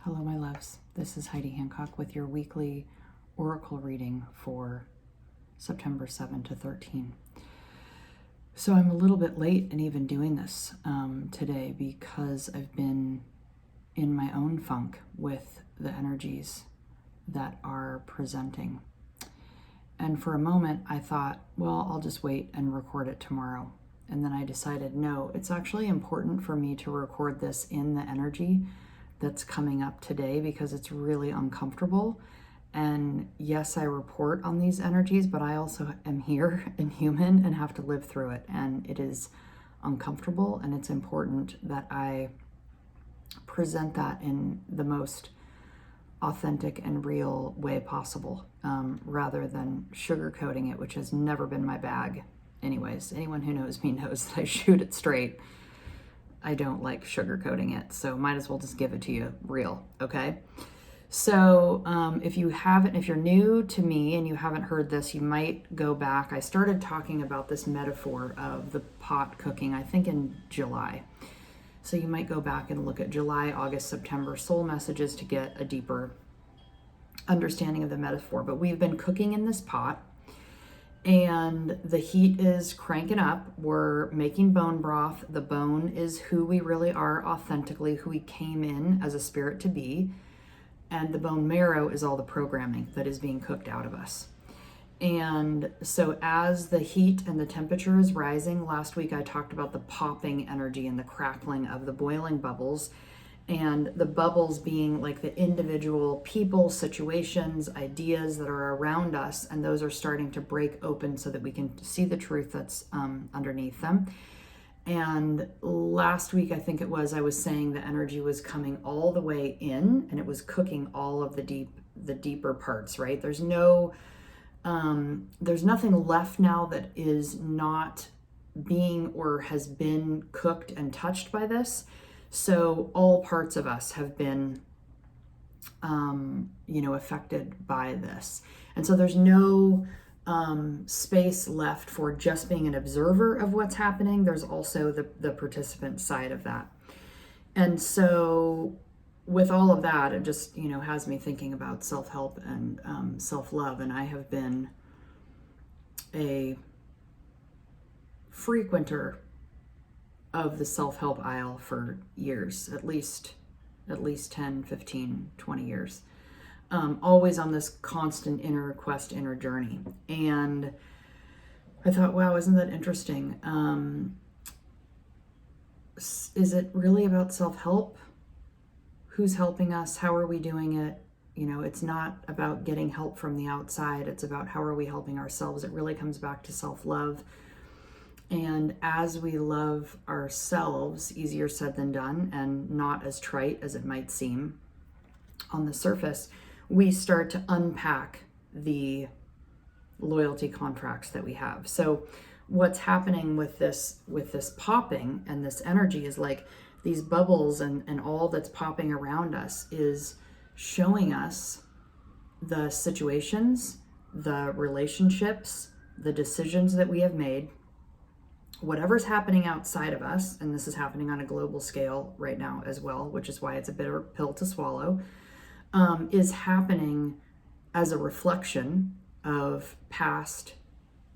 Hello, my loves. This is Heidi Hancock with your weekly oracle reading for September 7 to 13. So I'm a little bit late in even doing this today because I've been in my own funk with the energies that are presenting. And for a moment, I thought, well, I'll just wait and record it tomorrow. And then I decided, no, it's actually important for me to record this in the energy that's coming up today because it's really uncomfortable. And yes, I report on these energies, but I also am here and human and have to live through it. And it is uncomfortable, and it's important that I present that in the most authentic and real way possible, rather than sugarcoating it, which has never been my bag. Anyways, anyone who knows me knows that I shoot it straight. I don't like sugarcoating it, so might as well just give it to you real, okay? So if you're new to me and you haven't heard this, you might go back. I started talking about this metaphor of the pot cooking, I think in July. So you might go back and look at July, August, September soul messages to get a deeper understanding of the metaphor. But we've been cooking in this pot, and the heat is cranking up. We're making bone broth. The bone is who we really are authentically, who we came in as a spirit to be. And the bone marrow is all the programming that is being cooked out of us. And so as the heat and the temperature is rising, last week I talked about the popping energy and the crackling of the boiling bubbles, and the bubbles being like the individual people, situations, ideas that are around us, and those are starting to break open so that we can see the truth that's underneath them. And last week, I think it was, I was saying the energy was coming all the way in, and it was cooking all of the deeper parts, right? There's nothing left now that is not being or has been cooked and touched by this. So all parts of us have been, affected by this. And so there's no space left for just being an observer of what's happening. There's also the participant side of that. And so with all of that, it just, has me thinking about self-help and self-love. And I have been a frequenter of the self-help aisle for years, at least 10, 15, 20 years. Always on this constant inner quest, inner journey. And I thought, wow, isn't that interesting? Is it really about self-help? Who's helping us? How are we doing it? It's not about getting help from the outside. It's about how are we helping ourselves. It really comes back to self-love. And as we love ourselves, easier said than done, and not as trite as it might seem on the surface, we start to unpack the loyalty contracts that we have. So what's happening with this popping and this energy is like these bubbles and all that's popping around us is showing us the situations, the relationships, the decisions that we have made, whatever's happening outside of us, and this is happening on a global scale right now as well, which is why it's a bitter pill to swallow, is happening as a reflection of past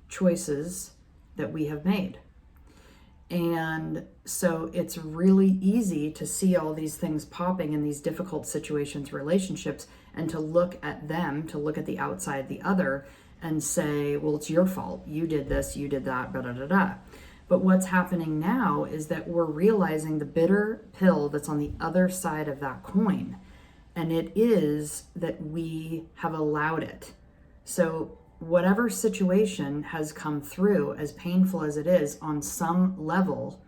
choices that we have made. And so it's really easy to see all these things popping in these difficult situations, relationships, and to look at them, to look at the outside, the other, and say, well, it's your fault. You did this, you did that, da da da da. But what's happening now is that we're realizing the bitter pill that's on the other side of that coin. And it is that we have allowed it. So whatever situation has come through, as painful as it is, on some level,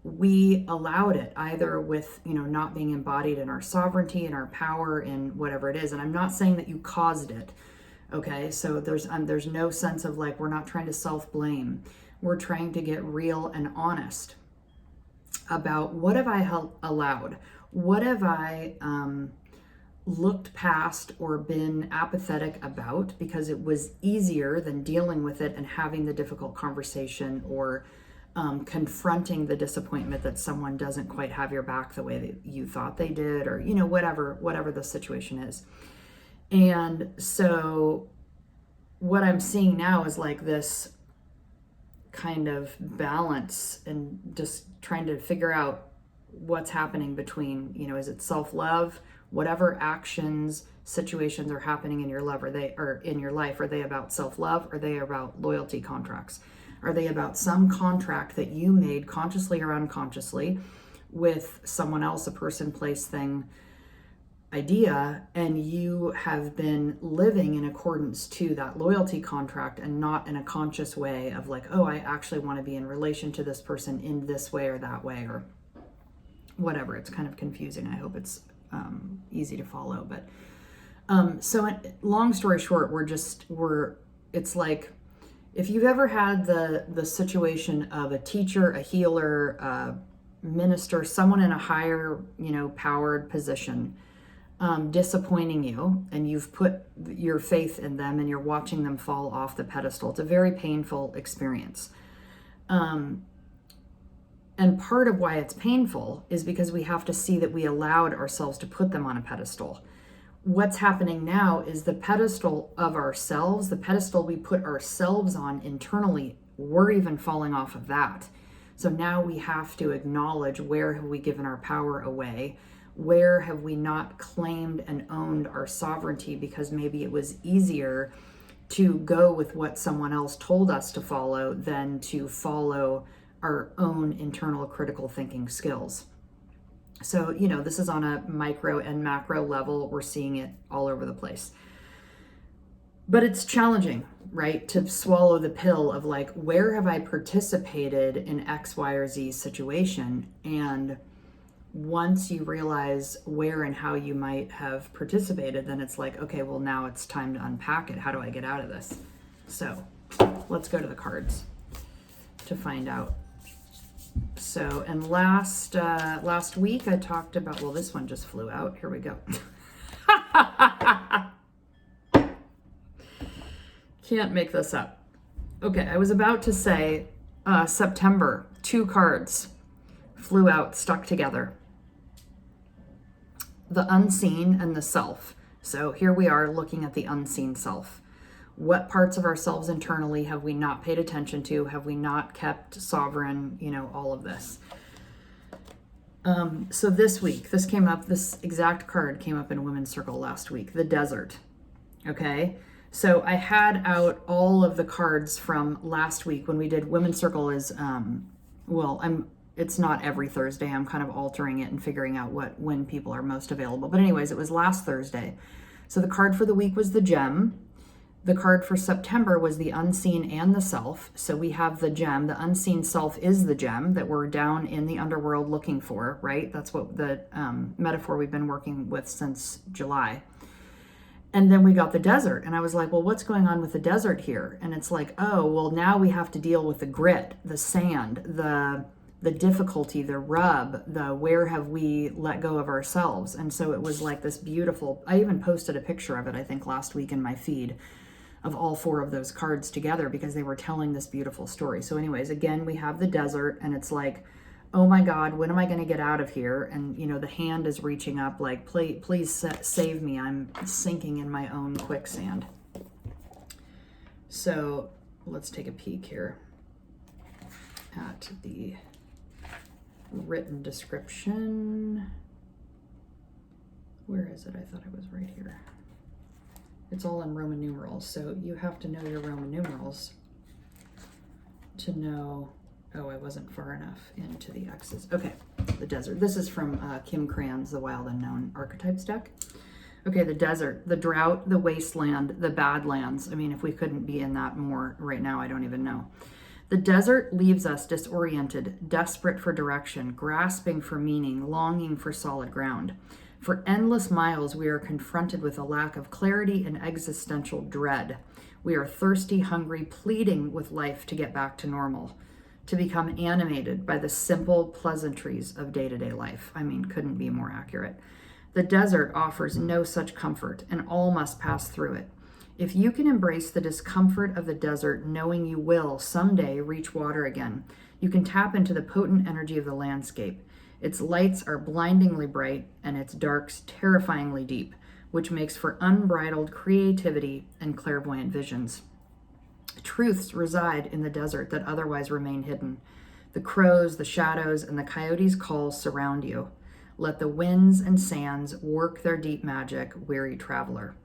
we allowed it, either with, not being embodied in our sovereignty and our power in whatever it is. And I'm not saying that you caused it. Okay, so there's no sense of like, we're not trying to self-blame. We're trying to get real and honest about what have I allowed? What have I looked past or been apathetic about because it was easier than dealing with it and having the difficult conversation or confronting the disappointment that someone doesn't quite have your back the way that you thought they did, or, whatever the situation is. And so what I'm seeing now is like this kind of balance and just trying to figure out what's happening between, is it self-love, whatever actions, situations are happening in your life, are they about self-love? Are they about loyalty contracts? Are they about some contract that you made consciously or unconsciously with someone else, a person, place, thing, idea, and you have been living in accordance to that loyalty contract and not in a conscious way of like, oh, I actually want to be in relation to this person in this way or that way or whatever. It's kind of confusing. I hope it's easy to follow. But so long story short, it's like, if you've ever had the situation of a teacher, a healer, a minister, someone in a higher, powered position, disappointing you, and you've put your faith in them and you're watching them fall off the pedestal, it's a very painful experience. And part of why it's painful is because we have to see that we allowed ourselves to put them on a pedestal. What's happening now is the pedestal of ourselves, the pedestal we put ourselves on internally, we're even falling off of that. So now we have to acknowledge, where have we given our power away? Where have we not claimed and owned our sovereignty because maybe it was easier to go with what someone else told us to follow than to follow our own internal critical thinking skills. So, this is on a micro and macro level. We're seeing it all over the place. But it's challenging, right? To swallow the pill of like, where have I participated in X, Y, or Z situation? And once you realize where and how you might have participated, then it's like, okay, well, now it's time to unpack it. How do I get out of this? So let's go to the cards to find out. So, and last week I talked about, well, this one just flew out. Here we go. Can't make this up. Okay, I was about to say September, 2 cards flew out, stuck together. The unseen and the self. So here we are looking at the unseen self. What parts of ourselves internally have we not paid attention to? Have we not kept sovereign? All of this. So this week, this exact card came up in Women's Circle last week, the desert. Okay. So I had out all of the cards from last week when we did Women's Circle is, it's not every Thursday. I'm kind of altering it and figuring out when people are most available. But anyways, it was last Thursday. So the card for the week was the gem. The card for September was the unseen and the self. So we have the gem. The unseen self is the gem that we're down in the underworld looking for, right? That's what the metaphor we've been working with since July. And then we got the desert. And I was like, well, what's going on with the desert here? And it's like, oh, well, now we have to deal with the grit, the sand, the difficulty, the rub, the where have we let go of ourselves. And so it was like this beautiful, I even posted a picture of it, I think last week in my feed, of all 4 of those cards together because they were telling this beautiful story. So anyways, again, we have the desert and it's like, oh my God, when am I going to get out of here? And, the hand is reaching up like, please save me. I'm sinking in my own quicksand. So let's take a peek here at the written description. Where is it? I thought it was right here. It's all in Roman numerals, so you have to know your Roman numerals to know. Oh, I wasn't far enough into the X's. Okay, the desert. This is from Kim Cran's The Wild Unknown Archetypes deck. Okay, the desert, the drought, the wasteland, the badlands. I mean, if we couldn't be in that more right now, I don't even know. The desert leaves us disoriented, desperate for direction, grasping for meaning, longing for solid ground. For endless miles, we are confronted with a lack of clarity and existential dread. We are thirsty, hungry, pleading with life to get back to normal, to become animated by the simple pleasantries of day-to-day life. I mean, couldn't be more accurate. The desert offers no such comfort, and all must pass through it. If you can embrace the discomfort of the desert, knowing you will someday reach water again, you can tap into the potent energy of the landscape. Its lights are blindingly bright and its darks terrifyingly deep, which makes for unbridled creativity and clairvoyant visions. Truths reside in the desert that otherwise remain hidden. The crows, the shadows, and the coyotes' calls surround you. Let the winds and sands work their deep magic, weary traveler.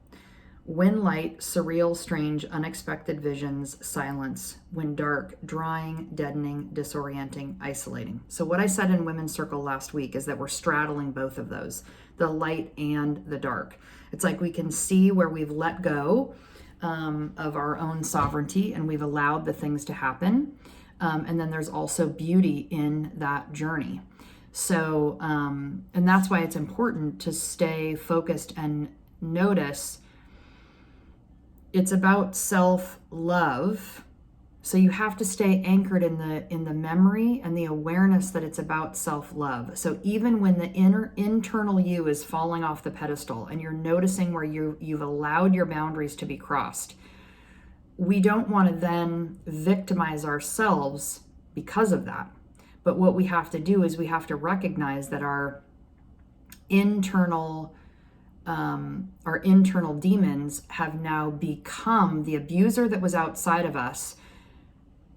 When light, surreal, strange, unexpected visions, silence. When dark, drying, deadening, disorienting, isolating. So what I said in Women's Circle last week is that we're straddling both of those, the light and the dark. It's like we can see where we've let go of our own sovereignty and we've allowed the things to happen. And then there's also beauty in that journey. So, and that's why it's important to stay focused and notice. It's about self-love. So you have to stay anchored in the memory and the awareness that it's about self-love. So even when the internal you is falling off the pedestal and you're noticing where you've allowed your boundaries to be crossed, we don't want to then victimize ourselves because of that. But what we have to do is we have to recognize that our internal demons have now become the abuser that was outside of us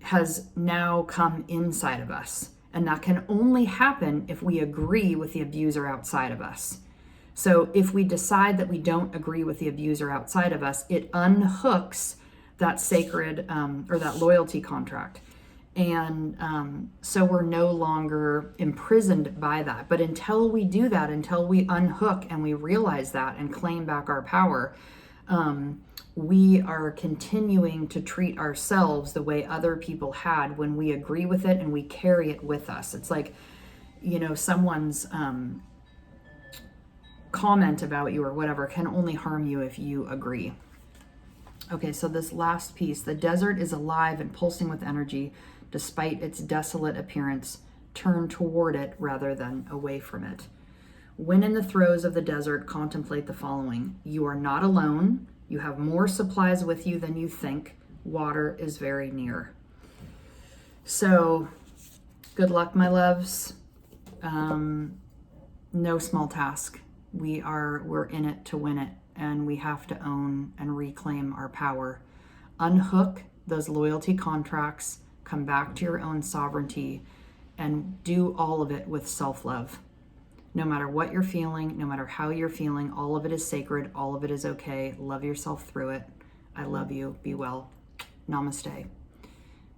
has now come inside of us. And that can only happen if we agree with the abuser outside of us. So if we decide that we don't agree with the abuser outside of us, it unhooks that sacred or that loyalty contract. And so we're no longer imprisoned by that. But until we do that, until we unhook and we realize that and claim back our power, we are continuing to treat ourselves the way other people had when we agree with it and we carry it with us. It's like, someone's comment about you or whatever can only harm you if you agree. Okay, so this last piece, the desert is alive and pulsing with energy. Despite its desolate appearance, turn toward it rather than away from it. When in the throes of the desert, contemplate the following. You are not alone. You have more supplies with you than you think. Water is very near. So, good luck, my loves. No small task. We're in it to win it, and we have to own and reclaim our power. Unhook those loyalty contracts. Come back to your own sovereignty and do all of it with self-love. No matter what you're feeling, no matter how you're feeling, all of it is sacred. All of it is okay. Love yourself through it. I love you. Be well. Namaste.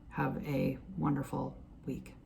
Have a wonderful week.